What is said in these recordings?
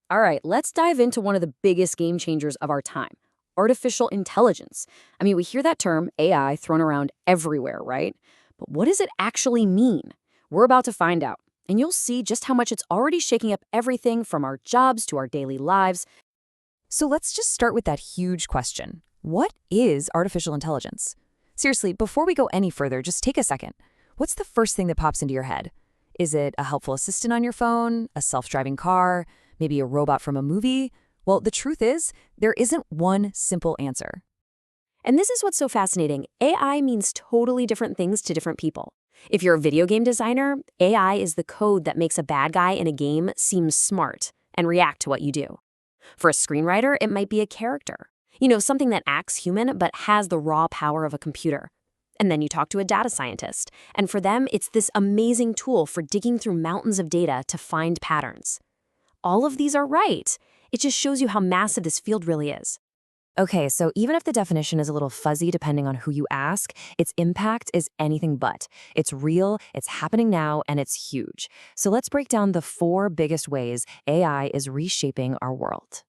All right, let's dive into one of the biggest game changers of our time: artificial intelligence. I mean, we hear that term, AI, thrown around everywhere, right? But what does it actually mean? We're about to find out, and you'll see just how much it's already shaking up everything from our jobs to our daily lives. So let's just start with that huge question. What is artificial intelligence? Seriously, before we go any further, just take a second. What's the first thing that pops into your head? Is it a helpful assistant on your phone, a self-driving car, maybe a robot from a movie? Well, the truth is, there isn't one simple answer. And this is what's so fascinating. AI means totally different things to different people. If you're a video game designer, AI is the code that makes a bad guy in a game seem smart and react to what you do. For a screenwriter, it might be a character. Something that acts human but has the raw power of a computer. And then you talk to a data scientist, and for them, it's this amazing tool for digging through mountains of data to find patterns. All of these are right. It just shows you how massive this field really is. Okay, so even if the definition is a little fuzzy depending on who you ask, its impact is anything but. It's real, it's happening now, and it's huge. So let's break down the four biggest ways AI is reshaping our world.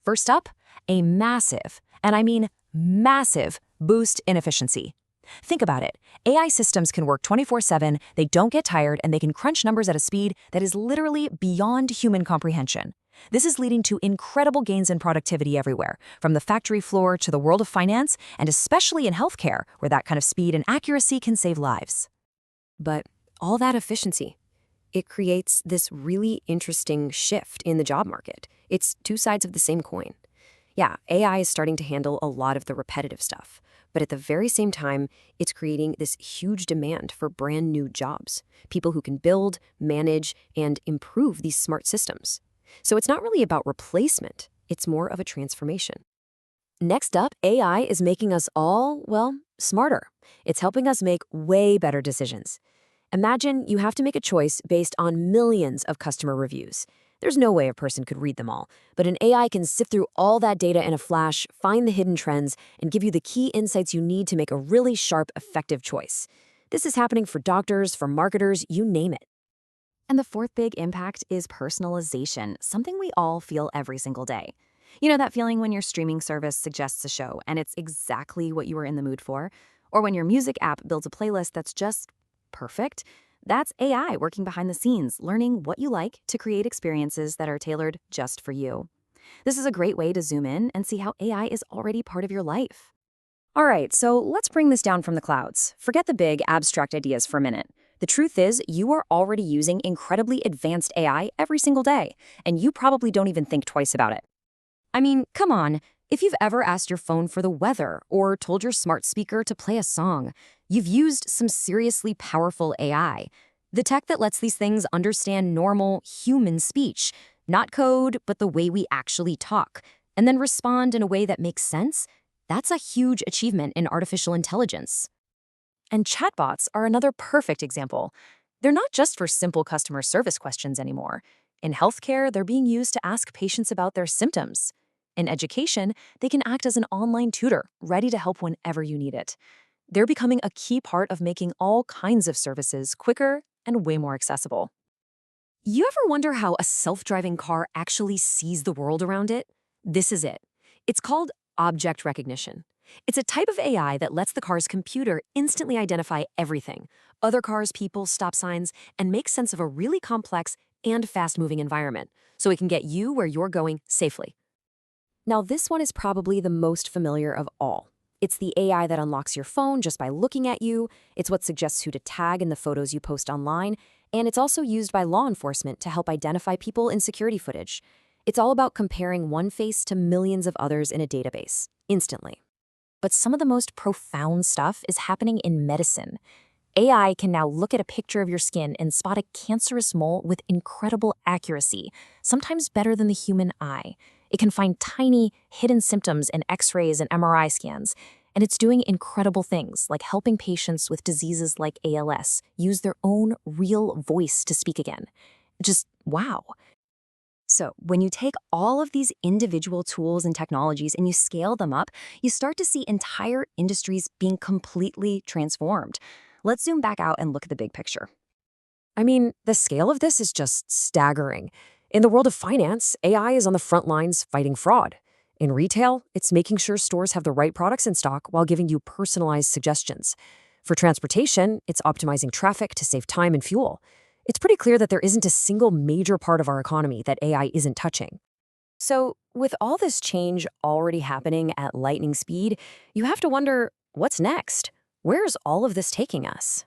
First up, a massive, and I mean massive, boost in efficiency. Think about it. AI systems can work 24/7, they don't get tired, and they can crunch numbers at a speed that is literally beyond human comprehension. This is leading to incredible gains in productivity everywhere, from the factory floor to the world of finance, and especially in healthcare, where that kind of speed and accuracy can save lives. But all that efficiency, it creates this really interesting shift in the job market. It's two sides of the same coin. Yeah, AI is starting to handle a lot of the repetitive stuff, but at the very same time, it's creating this huge demand for brand new jobs, people who can build, manage, and improve these smart systems. So it's not really about replacement, it's more of a transformation. Next up, AI is making us all, well, smarter. It's helping us make way better decisions. Imagine you have to make a choice based on millions of customer reviews. There's no way a person could read them all, but an AI can sift through all that data in a flash, find the hidden trends, and give you the key insights you need to make a really sharp, effective choice. This is happening for doctors, for marketers, you name it. And the fourth big impact is personalization, something we all feel every single day. You know that feeling when your streaming service suggests a show and it's exactly what you were in the mood for? Or when your music app builds a playlist that's just perfect? That's AI working behind the scenes, learning what you like to create experiences that are tailored just for you. This is a great way to zoom in and see how AI is already part of your life. All right, so let's bring this down from the clouds. Forget the big, abstract ideas for a minute. The truth is, you are already using incredibly advanced AI every single day, and you probably don't even think twice about it. I mean, come on. If you've ever asked your phone for the weather or told your smart speaker to play a song, you've used some seriously powerful AI. The tech that lets these things understand normal human speech, not code, but the way we actually talk, and then respond in a way that makes sense, that's a huge achievement in artificial intelligence. And chatbots are another perfect example. They're not just for simple customer service questions anymore. In healthcare, they're being used to ask patients about their symptoms. In education, they can act as an online tutor, ready to help whenever you need it. They're becoming a key part of making all kinds of services quicker and way more accessible. You ever wonder how a self-driving car actually sees the world around it? This is it. It's called object recognition. It's a type of AI that lets the car's computer instantly identify everything: other cars, people, stop signs, and make sense of a really complex and fast-moving environment, so it can get you where you're going safely. Now, this one is probably the most familiar of all. It's the AI that unlocks your phone just by looking at you, it's what suggests who to tag in the photos you post online, and it's also used by law enforcement to help identify people in security footage. It's all about comparing one face to millions of others in a database, instantly. But some of the most profound stuff is happening in medicine. AI can now look at a picture of your skin and spot a cancerous mole with incredible accuracy, sometimes better than the human eye. It can find tiny, hidden symptoms in X-rays and MRI scans, and it's doing incredible things like helping patients with diseases like ALS use their own real voice to speak again. Just wow. So when you take all of these individual tools and technologies and you scale them up, you start to see entire industries being completely transformed. Let's zoom back out and look at the big picture. I mean, the scale of this is just staggering. In the world of finance, AI is on the front lines fighting fraud. In retail, it's making sure stores have the right products in stock while giving you personalized suggestions. For transportation, it's optimizing traffic to save time and fuel. It's pretty clear that there isn't a single major part of our economy that AI isn't touching. So, with all this change already happening at lightning speed, you have to wonder, what's next? Where's all of this taking us?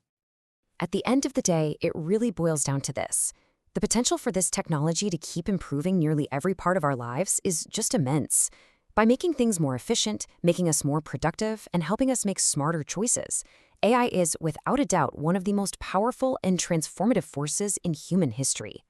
At the end of the day, it really boils down to this. The potential for this technology to keep improving nearly every part of our lives is just immense. By making things more efficient, making us more productive, and helping us make smarter choices, AI is, without a doubt, one of the most powerful and transformative forces in human history.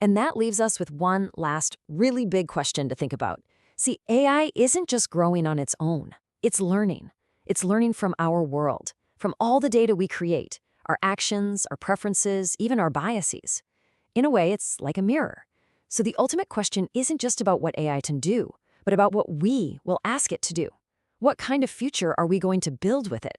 And that leaves us with one last really big question to think about. See, AI isn't just growing on its own. It's learning. It's learning from our world, from all the data we create, our actions, our preferences, even our biases. In a way, it's like a mirror. So the ultimate question isn't just about what AI can do, but about what we will ask it to do. What kind of future are we going to build with it?